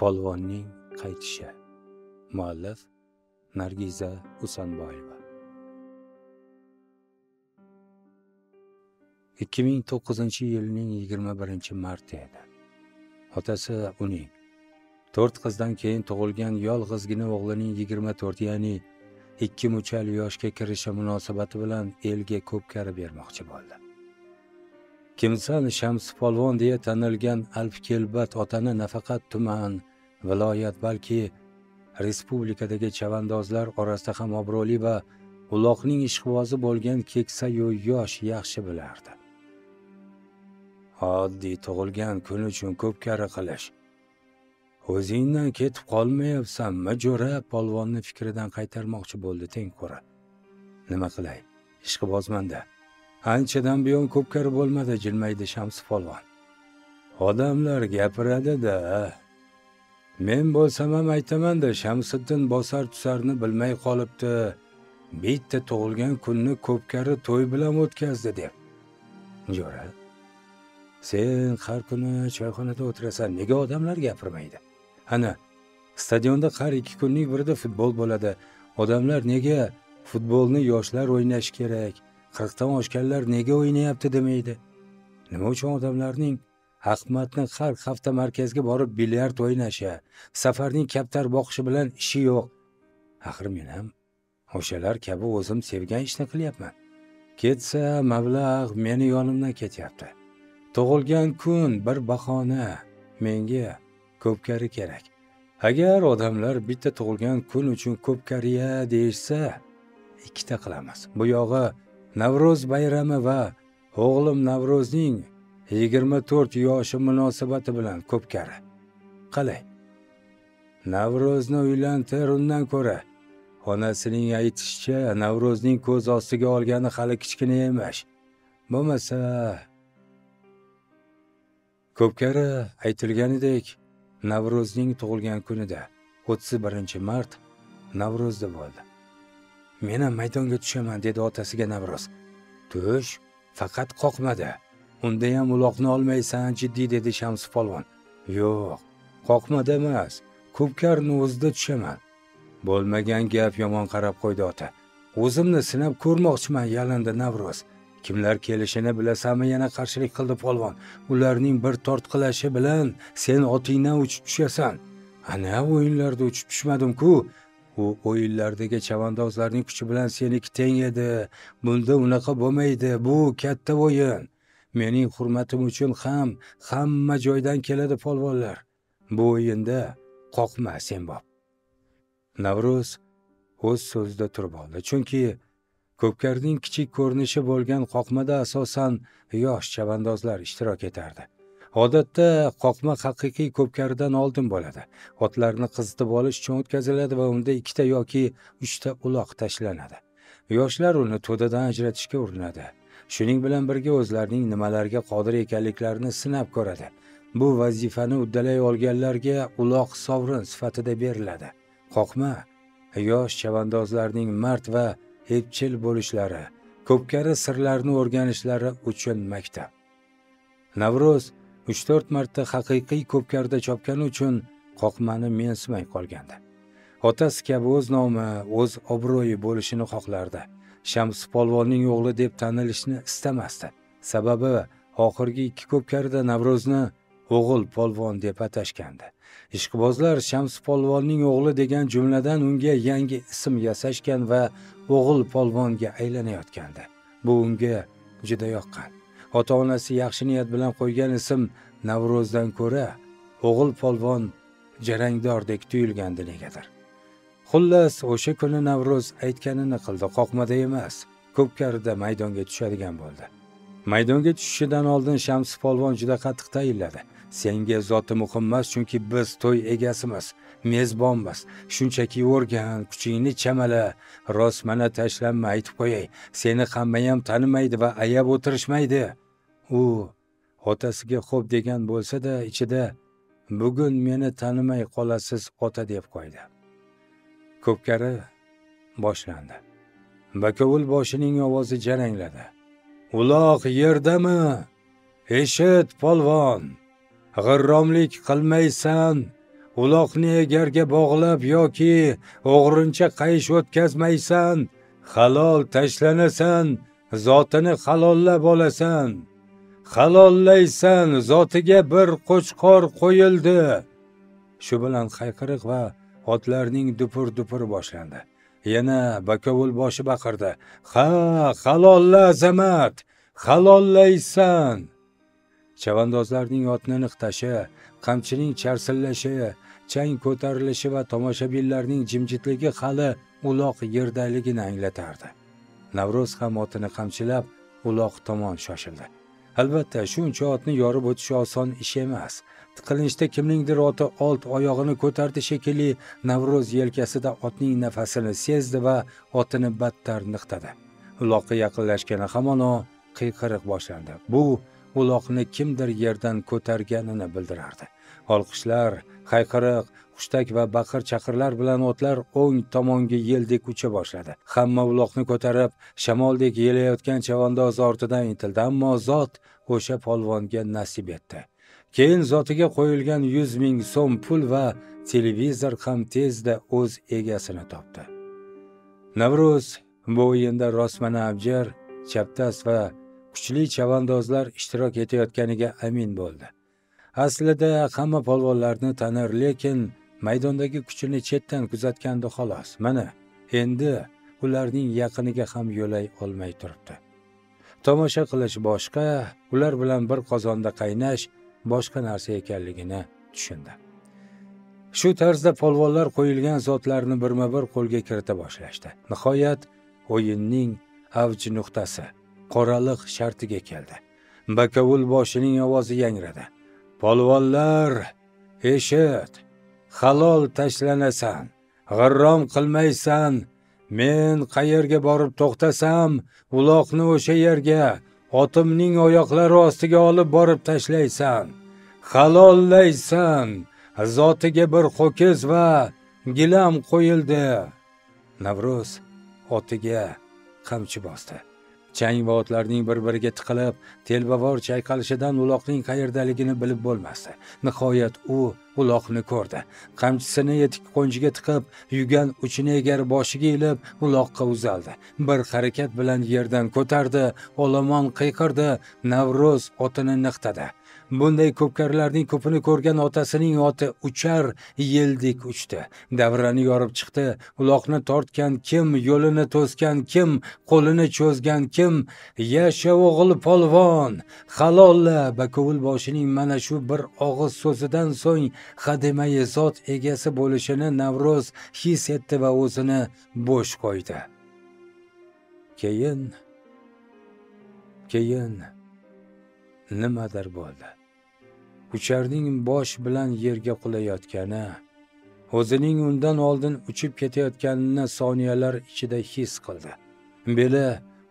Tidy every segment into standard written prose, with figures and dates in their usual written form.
Polvonning qaytishi. Muallif Nargiza Usanboyeva. 2009-yilning 21-marti edi. Otasi uning 4 qizdan keyin tug'ilgan yolg'izgina o'g'lining 24, ya'ni 2 muchal yoshga kirishi munosabati bilan elga ko'pkari bermoqchi bo'ldi. Kimsan Shams polvon deya tanilgan alp-kelbat otani nafaqat tuman, viloyat, balki respublikadagi chavandozlar orasida ham obro'li va uloqning ishqibozi bo'lgan keksa-yu yosh yaxshi bilardi. Oddiy tug'ilgan kun uchun ko'pkari qilish. O'zingdan ketib qolmayapsanmi, jo'ra? Polvonni fikridan qaytarmoqchi bo'ldi tengqura. Nima qilay? Ishqibozmanda. Anchadan buyon ko'pkari bo'lmadi, jilmaydi Shams polvon. Odamlar gapiradi-da. Men bo'lsam ham aytaman-da, Shamsiddin bosar tusarni bilmay qolibdi. Bitta tug'ilgan kunni ko'pkari to'y bilan o'tkazdi deb. Jo'ra, sen har kuni choyxonada o'tirasan, nega odamlar gapirmaydi? Ana, stadionda har 2 kunlik birida futbol bo'ladi. Odamlar nega futbolni yoshlar o'ynashi kerak, 40 dan oshganlar nega o'ynayapti demaydi? Nima uchun odamlarning Ahmadning har hafta markazga borib bilyard o'ynashi, safarning kaptar boqishi bilan ishi yo'q? Axir men ham o'shalar kabi o'zim sevgan ishni qilyapman. Ketsa mablag' meni yonimdan ketyapti. Tug'ilgan kun bir bahona, menga ko'pkari kerak. Agar odamlar bitta tug'ilgan kun uchun ko'pkariya deyishsa, 2 ta qilamiz. Bu yog'i Navro'z bayrami va o'g'lim Navrozning 24 yoshi munosabati bilan ko'pkari. Qalay? Navro'zni uylantir, undan ko'ra. Onasining aytishicha, Navrozning ko'z ostiga olgani hali kichkina emas. Bo'lmasa, ko'pkari aytilganidek Navrozning tug'ilgan kunida 31-mart Navrozda bo'ldi. Men ham maydonga tushaman, dedi otasiga Navroz. Tush, faqat qoqmadi. Unda ham uloqni olmaysan, jiddiy, dedi Shams polvon. Yo'q, qoqmada emas, ko'pkarni o'zida tushaman. Bo'lmagan gap, yomon qarab qo'ydi ota. O'zimni sinab ko'rmoqchiman, yalindi Navroz. Kimlar kelishini bilasanmi? Yana qarshilik qildi polvon. Ularning bir tortqilashi bilan sen otingdan uchib tushasan. Ana o'yinlarda uchib tushmadim-ku. U o'yinlardagi chavandozlarning kuchi bilan seniki teng edi. Bunda unaqa bo'lmaydi. Bu katta o'yin. Mening hurmatim uchun ham hamma joydan keladi polvonlar. Bu o'yinda qoqma sen bob. Navro'z o'z so'zida turib oldi. Chunki ko'pkarning kichik ko'rinishi bo'lgan qoqmada asosan yosh chavandozlar ishtirok etardi. Odatda qoqma haqiqiy ko'pkaridan oldin bo'ladi. Otlarni qizitib olish uchun o'tkaziladi va unda 2 ta yoki 3 ta uloq tashlanadi. Yoshlar uni to'dadan ajratishga urinadi. Shuning bilan birga o'zlarining nimalarga qodir ekanliklarini sinab ko'radi. Bu vazifani uddalay olganlarga uloq sovrin sifatida beriladi. Qoqma yosh chavandozlarning mard va epchil bo'lishlari, ko'pkari sirlarini o'rganishlari uchun maktab. Navro'z 3-4 marta haqiqiy ko'pkarda chopgani uchun qoqmani mensimay qolgandi. Otasi kabi o'z nomi, o'z obro'yi bo'lishini xohlardi. Shams polvonning o'g'li deb tanilishni istamasdi. Sababi oxirgi 2 ko'pkarida Navro'zni o'g'il polvon deb atashgandi. Ishqibozlar Shams polvonning o'g'li degan jumladan unga yangi ism yasashgan va o'g'il polvonga aylanayotgandi. Bu unga juda yoqqan. Ota-onasi yaxshi niyat bilan qo'ygan ism Navrozdan ko'ra o'g'il polvon jarangdordek tuyulgandi negadir. Xullas, o'sha kuni Navro'z aytganini qildi, qoqmada emas, ko'pkarida maydonga tushadigan bo'ldi. Maydonga tushishidan oldin Shams polvon juda qattiq tayinladi. Senga zoti muhim emas, chunki biz to'y egasimiz, mezbonmiz. Shunchaki o'rgan, kuchingni chamala, rost mana tashlanma, aytib qo'yay. Seni hamma ham tanimaydi va ayab o'tirishmaydi. U otasiga xo'p degan bo'lsa-da, ichida bugun meni tanimay qolasiz ota deb qo'ydi. Ko'pkari boshlandi. Bakovul boshining ovozi jarangladi. Uloq yerdami? Eshit polvon. G'irromlik qilmaysan, uloqni egarga bog'lab yoki o'g'rincha qayish o'tkazmaysan, halol tashlanasan, zotini halollab olasan. Halollaysan, zotiga bir qo'chqor qo'yildi. Shu bilan hayqiriq va otlarning dupur boshlandi. Yana bakovul boshi baqirdi: "Ha, halolla azamat, halollaysan!" Chavandozlarning otni niqtashi, qamchining charsillashi, chang ko'tarilishi va tomoshabinlarning jimjitligi hali uloq yerdaligini anglatardi. Navro'z ham otini qamchilab uloq tomon shoshildi. Albatta, shuncha otni yorib o'tish oson ish emas. Tiqilinchda kimningdir oti old oyog'ini ko'tardi shekilli, Navro'z yelkasida otning nafasini sezdi va otini battar niqtadi. Uloqqa yaqinlashgani hamon qiyqiriq boshlandi. Bu uloqni kimdir yerdan ko'targanini bildirardi. Olqishlar, hayqiriq, hushtak va baqir-chaqirlar bilan otlar o'ng tomonga yeldek ucha boshladi. Hamma uloqni ko'tarib, shamoldek yelayotgan chavandoz ortidan intildi, ammo zot o'sha polvonga nasib etdi. Keyin zotiga qo'yilgan 100 ming so'm pul va televizor ham tezda o'z egasini topdi. Navro'z bu o'yinda rostmana abjar, chapdas va kuchli chavandozlar ishtirok etayotganiga amin bo'ldi. Aslida hamma polvonlarni tanir, lekin maydondagi kuchini chetdan kuzatgandi xolos. Mana, endi ularning yaqiniga ham yo'lay olmay turibdi. Tomosha qilish boshqa, ular bilan bir qozonda qaynash boshqa narsa ekanligini tushundi. Shu tarzda polvonlar qo'yilgan zotlarni birma-bir qo'lga kirita boshlashdi. Nihoyat o'yinning avj nuqtasi, qoraliq shartiga keldi. Bakovul boshining ovozi yangradi: "Polvonlar, eshit, halol tashlanasan, g'irrom qilmaysan. Men qayerga borib to'xtasam, uloqni o'sha yerga, otimning oyoqlari ostiga olib borib tashlaysan. Halollaysan, zotiga bir ho'kiz va gilam qo'yildi." Navro'z otiga qamchi bosdi. Chang va otlarning bir-biriga tiqilib, telbavor chayqalishidan uloqning qayerdaligini bilib bo'lmasdi. Nihoyat u uloqni ko'rdi. Qamchisini etik qo'njiga tiqib, yugan uchini egar boshiga ilib, uloqqa uzaldi. Bir harakat bilan yerdan ko'tardi, olomon qiyqirdi, Navro'z otini niqtadi. Bunday ko'pkarlarning ko'pini ko'rgan otasining oti uchar yeldek uchdi. Davrani yorib chiqdi. Uloqni tortgan kim, yo'lini to'sgan kim, qo'lini cho'zgan kim? Yasha o'g'il polvon, halolla! Bakovul boshining mana shu bir og'iz so'zidan so'ng hademai zot egasi bo'lishini Navro'z his etdi va o'zini bo'sh qo'ydi. Keyin nimadir bo'ldi. Ucharning bosh bilan yerga qulayotgani, o'zining undan oldin uchib ketayotganini soniyalar ichida his qildi. Beli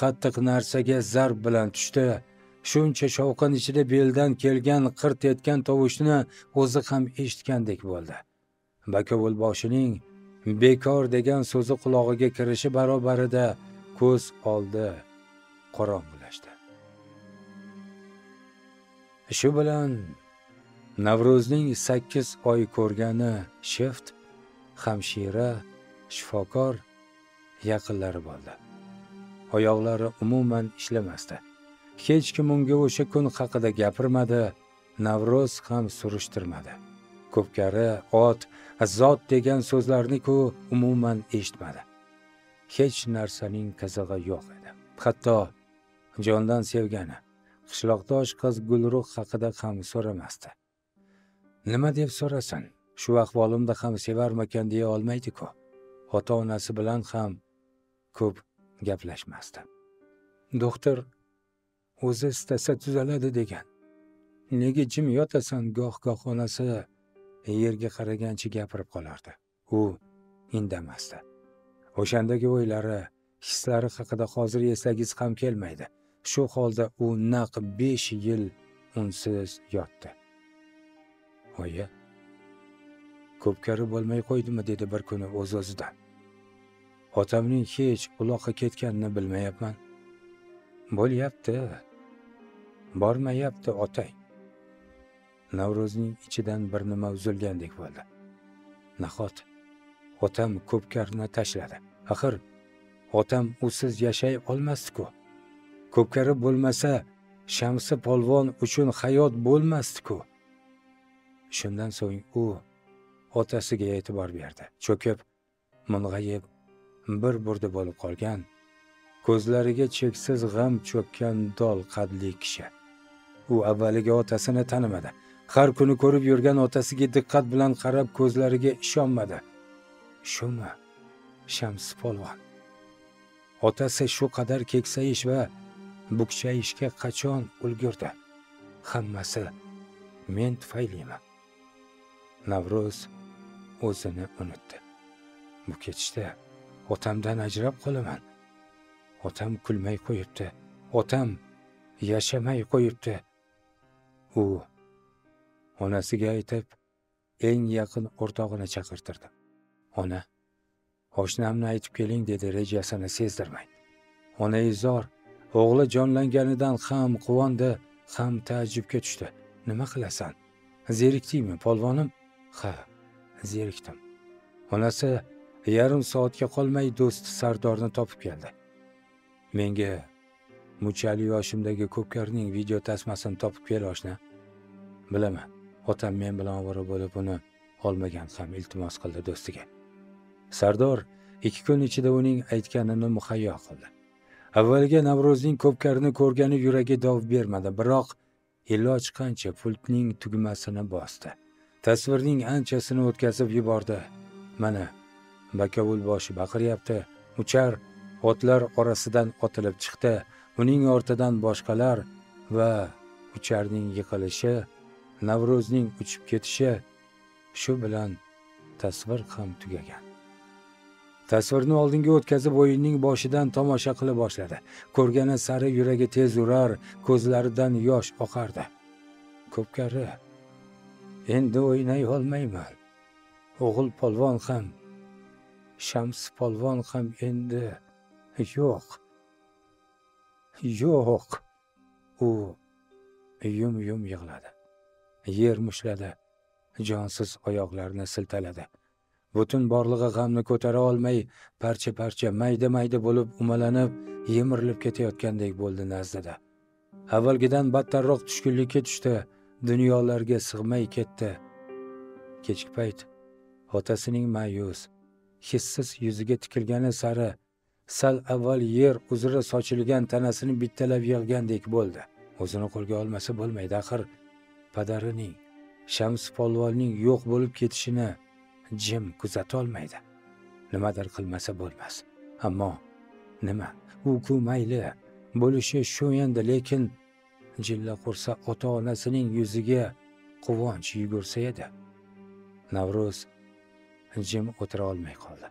qattiq narsaga zarb bilan tushdi. Shuncha shovqin ichida beldan kelgan qirt etgan tovushni o'zi ham eshitgandek bo'ldi. Bakovul boshining bekor degan so'zi qulog'iga kirishi barobarida ko'z oldi qorong'ulashdi. Shu bilan Navro'zning 8 oy ko'rgani shift, hamshira, shifokor yaqinlari bo'ldi. Oyoqlari umuman ishlamasdi. Hech kim unga o'sha kun haqida gapirmadi, Navro'z ham surishtirmadi. Ko'pkari, ot, zot degan so'zlarni-ku umuman eshitmadi. Hech narsaning qizig'i yo'q edi. Hatto jondan sevgani, qishloqdosh qiz Gulruh haqida ham so'ramasdi. Nima deb so'rasin? Shu ahvolimda ham sevarmakan deya olmaydi-ku. Ota-onasi bilan ham ko'p gaplashmasdi. Doktor o'zi istasa tuzaladi degan. Nega jim yotasan? Goh-goh onasi yerga qaragancha gapirib qolardi. U indamasdi. O'shandagi o'ylari, hislari haqida hozir eslagiz ham kelmaydi. Shu holda u naq 5 yil unsiz yotdi. Oyi, ko'pkari bo'lmay qo'ydimi, dedi bir kuni o'z-o'zidan. Otamning hech uloqqa ketganini bilmayapman. Bo'lyapti. Bormayapti otang. Navro'zning ichidan bir nima uzilgandek bo'ldi. Nahot otam Ko'pkarni tashladi. Axir otam usiz yashay olmasdi-ku. Ko'pkari bo'lmasa, Shamsi polvon uchun hayot bo'lmasdi-ku. Shundan so'ng u otasiga e'tibor berdi. Cho'kib, mung'ayib, bir burda bo'lib qolgan, ko'zlariga cheksiz g'am cho'kkan dol qadli kishi. U avvaliga otasini tanimadi. Har kuni ko'rib yurgan otasiga diqqat bilan qarab ko'zlariga ishonmadi. Shumi? Shamsi polvon. Otasi shu qadar keksayish va bukchayishga qachon ulgurdi? Hammasi men tufaylimi? Navruz o'zini unutdi. Bu ketishda otamdan ajrab qolaman. Otam kulmay qo'yibdi. Otam yashamay qo'yibdi. U onasiga aytib, eng yaqin o'rtog'ini chaqirtirdi. Ona, oshnamni aytib keling dedi rejasini sezdirmay. Onaizor o'g'li jonlanganidan ham quvondi, ham taajjubga tushdi. Nima qilasan? Zerikdingmi, polvonim? Ha, zerikdim. Onasi yarim soatga qolmay do'sti Sardorni topib keldi. Menga muchali yoshimdagi Ko'pkarning video tasmasini topib kel oshna. Bilaman, otam men bilan ovora bo'lib uni olmagan ham iltimos qildi do'stiga. Sardor 2 kun ichida uning aytganini muhayyo qildi. Avvaliga Navruzning Ko'pkarni ko'rgani yuragi dov bermadi, biroq iloj qancha pultning tugmasini bosdi. Tasvirning anchasini o'tkazib yubordi. Mana, Bakovul boshi baqiryapti. Uchar otlar orasidan otilib chiqdi. Uning ortidan boshqalar va Ucharning yiqilishi, Navruzning uchib ketishi, shu bilan tasvir ham tugagan. Tasvirni oldinga o'tkazib o'yinning boshidan tomosha qila boshladi. Ko'rgani sari yuragi tez urar, ko'zlaridan yosh oqardi. Ko'pkari, endi o'ynay olmayman. O'g'il polvon ham, Shamsi polvon ham endi yo'q. Yo'q. U yum yig'ladi. Yer mushladi. Jonsiz oyoqlarini siltaladi. Butun borlig'i g'amni ko'tara olmay, parcha-parcha, mayda-mayda bo'lib umalanib, yemirilib ketayotgandek bo'ldi nazdida. Avvalgidan battarroq tushkunlikka tushdi, dunyolarga sig'may ketdi. Kechki payt otasining ma'yus, hissiz yuziga tikilgani sari sal avval yer uzra sochilgan tanasini bittalab yig'gandek bo'ldi. O'zini qo'lga olmasa bo'lmaydi, axir padarining, Shamsi polvonning yo'q bo'lib ketishini jim kuzata olmaydi. Nimadir qilmasa bo'lmas. Ammo nima? U-ku mayli, bo'lishi shu endi, lekin jilla qursa ota-onasining yuziga quvonch yugursa edi. Navruz jim o'tira olmay qoldi.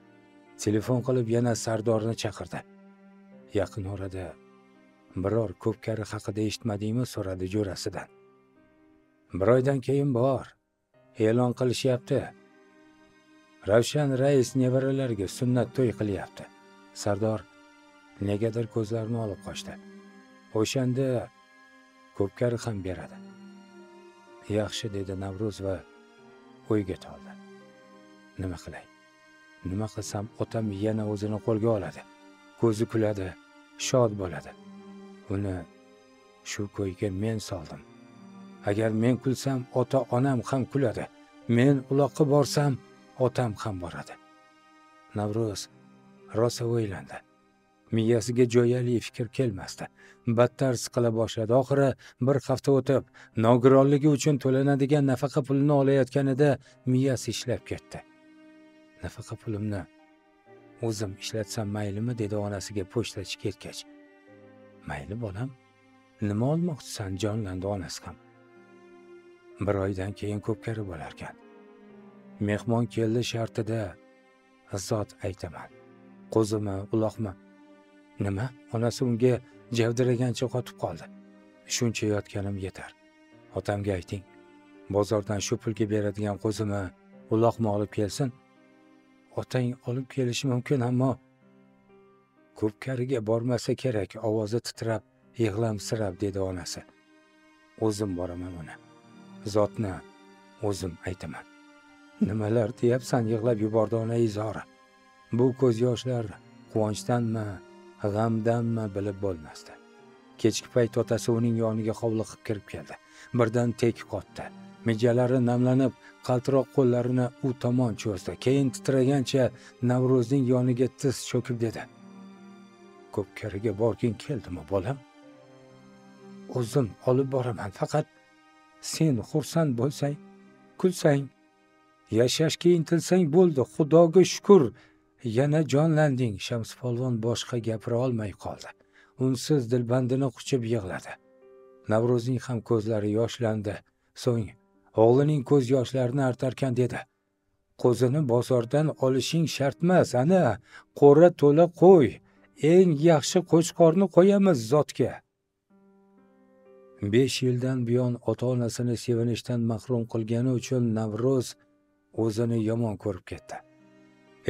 Telefon qilib yana Sardorni chaqirdi. Yaqin orada biror Ko'pkari haqida eshitmadingmi, so'radi jo'rasidan. Bir oydan keyin bor, e'lon qilishyapti. Ravshan rais nevaralariga sunnat to'y qilyapti. Sardor negadir ko'zlarini olib qochdi. O'shanda Ko'pkari ham beradi. Yaxshi dedi Navruz va o'yga toldi. Nima qilay? Nima qilsam otam yana o'zini qo'lga oladi. Ko'zi kuladi, shod bo'ladi. Uni shu ko'yga men soldim. Agar men kulsam, ota-onam ham kuladi. Men uloqqa borsam, otam ham boradi. Navruz rosa o'ylandi. Miyasiga jo'yali fikr kelmasdi. Battar siqila boshladi. Oxiri bir hafta o'tib, nogironligi uchun to'lanadigan nafaqa pulini olayotganida miyasi ishlab ketdi. Nafaqa pulimni o'zim ishlatsam maylimi, dedi onasiga pochtachi ketgach. Mayli bolam, nima olmoqchisan, jonlandi onasi ham. Bir oydan keyin Ko'pkari bo'larkan. Mehmon keldi shartida zot aytaman. Qo'zimi, uloqmi? Nima? Onasi unga javdiragancha qotib qoldi. Shuncha yotganim yetar. Otamga ayting, bozordan shu pulga beradigan qo'zimi, uloqmi olib kelsin. Otang olib kelishi mumkin, ammo Ko'pkariga bormasa kerak, ovozi titrab, yig'lamsirab dedi onasi. O'zim boraman uni. Zotni o'zim aytaman. Nimalar deyapsan, yig'lab yubordi ona Izora. Bu ko'z yoshlar quvonchdanmi, g'amdanmi bilib bo'lmasdi. Kechki payt otasi uning yoniga hovliqib kirib keldi. Birdan tek qotdi. Mijalari namlanib, qaltiroq qo'llarini u tomon cho'zdi. Keyin titragancha Navruzning yoniga tiz cho'kib dedi: "Ko'pkariga borging keldimi, bolam? O'zim olib boraman, faqat sen xursand bo'lsang, kulsang, yashashga intilsang bo'ldi. Xudoga shukr, yana jonlanding." Shamsipolvon boshqa gapira olmay qoldi. Unsiz dilbandini quchib yig'ladi. Navruzning ham ko'zlari yoshlandi. So'ng o'g'lining ko'z yoshlarini artarkan dedi: "Qo'zini bozordan olishing shart emas, ana, qo'ra to'la qo'y. Eng yaxshi qo'chqorni qo'yamiz zotga." 5 yildan buyon ota-onasini sevinishdan mahrum qilgani uchun Navruz o'zini yomon ko'rib ketdi.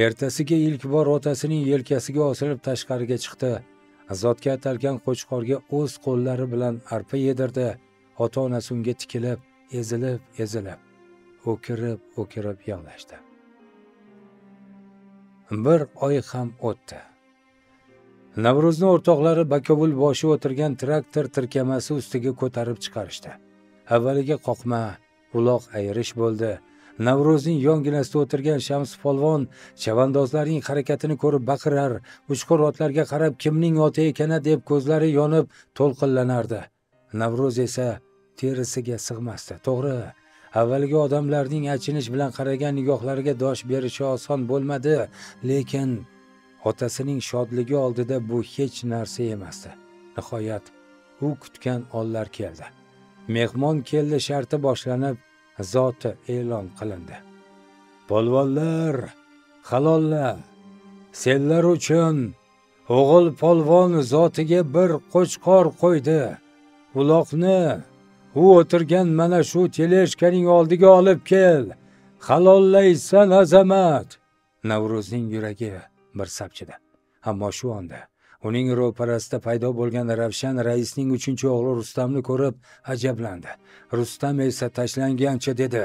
Ertasiga ilk bor otasining yelkasiga osilib tashqariga chiqdi. Zotga atalgan qo'chqorga o'z qo'llari bilan arpa yedirdi. Ota-onasi unga tikilib, ezilib, o'kirib yig'lashdi. Bir oy ham o'tdi. Navro'zni o'rtoqlari bakovul boshi o'tirgan traktor tirkamasi ustiga ko'tarib chiqarishdi. Avvaliga qoqma, uloq ayirish bo'ldi. Navro'zning yonginasida o'tirgan Shamsipolvon chavandozlarning harakatini ko'rib baqirar, uchqur otlarga qarab kimning oti ekana deb ko'zlari yonib to'lqinlanardi. Navro'z esa terisiga sig'masdi. To'g'ri, avvalgi odamlarning achinish bilan qaragan nigohlariga dosh berishi oson bo'lmadi, lekin otasining shodligi oldida bu hech narsa emasdi. Nihoyat u kutgan onlar keldi. Mehmon keldi sharti boshlanib, zoti e'lon qilindi. Polvonlar, halollar, senlar uchun o'g'il polvon zotiga bir qo'chqor qo'ydi. Uloqni u o'tirgan mana shu teleshkaning oldiga olib kel. Halollaysan azamat. Navruzning yuragi bir sapchidi. Ammo shu onda uning ro'parasida paydo bo'lgan Ravshan raisning 3-o'g'li Rustamni ko'rib ajablandi. Rustam esa tashlangancha dedi: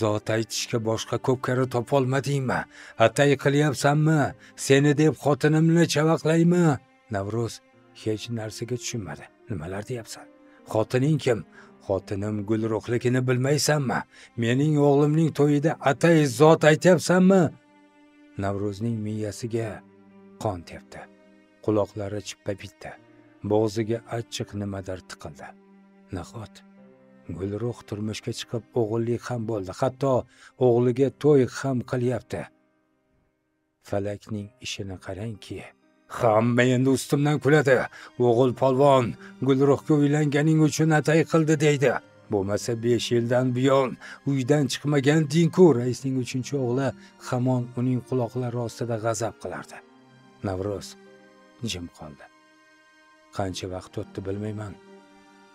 "Zot aytishga boshqa ko'pkari topolmadingmi? Atay qilyapsanmi? Seni deb xotinimni chavaqlaymi?" Navruz hech narsaga tushunmadi. "Nimalar deyapsan? Xotining kim? Xotinim Gulruhligini bilmaysanmi? Mening o'g'limning to'yida atay zot aytyapsanmi?" Navruzning miyasiga qon tepdi. Quloqlari chippa bitdi. Bo'g'ziga achchiq nimadir tiqildi. Nahot Gulruh turmushga chiqib o'g'illik ham bo'ldi. Hatto o'g'liga to'y ham qilyapti. Falakning ishini qarangki, hamma endi ustimdan kuladi. O'g'il polvon Gulruhga uylanganing uchun atay qildi deydi. Bo'lmasa 5 yildan buyon uydan chiqmagan dinku. Raisning 3-o'g'li hamon uning quloqlari ostida g'azab qilardi. Navruz jim qoldi. Qancha vaqt o'tdi bilmayman.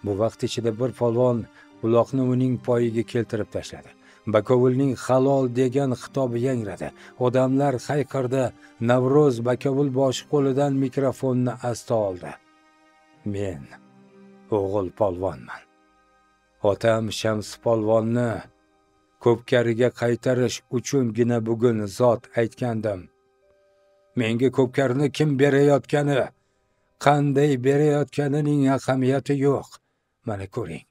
Bu vaqt ichida bir polvon uloqni uning poyiga keltirib tashladi. Bakovulning halol degan xitobi yangradi. Odamlar hayqirdi. Navruz bakovul boshi qo'lidan mikrofonni asta oldi. "Men o'g'il polvonman. Otam Shamsipolvonni ko'pkariga qaytarish uchungina bugun zot aytgandim. Menga ko'pkarni kim berayotgani, qanday berayotganining ahamiyati yo'q. Mana ko'ring.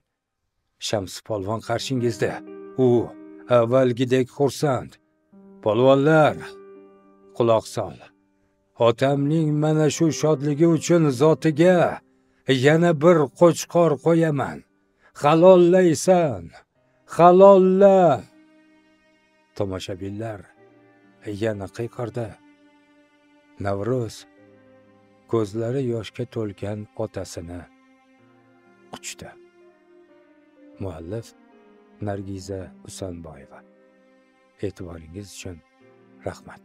Shamsipolvon qarshingizda. U avvalgidek xursand. Polvonlar, quloq sol. Otamning mana shu shodligi uchun zotiga yana bir qo'chqor qo'yaman. Halollaysan. Halolla." Tomoshabinlar yana qiyqirdi. Navruz ko'zlari yoshga to'lgan otasini quchdi. Muallif Nargiza Usanboyeva. E'tiboringiz uchun rahmat.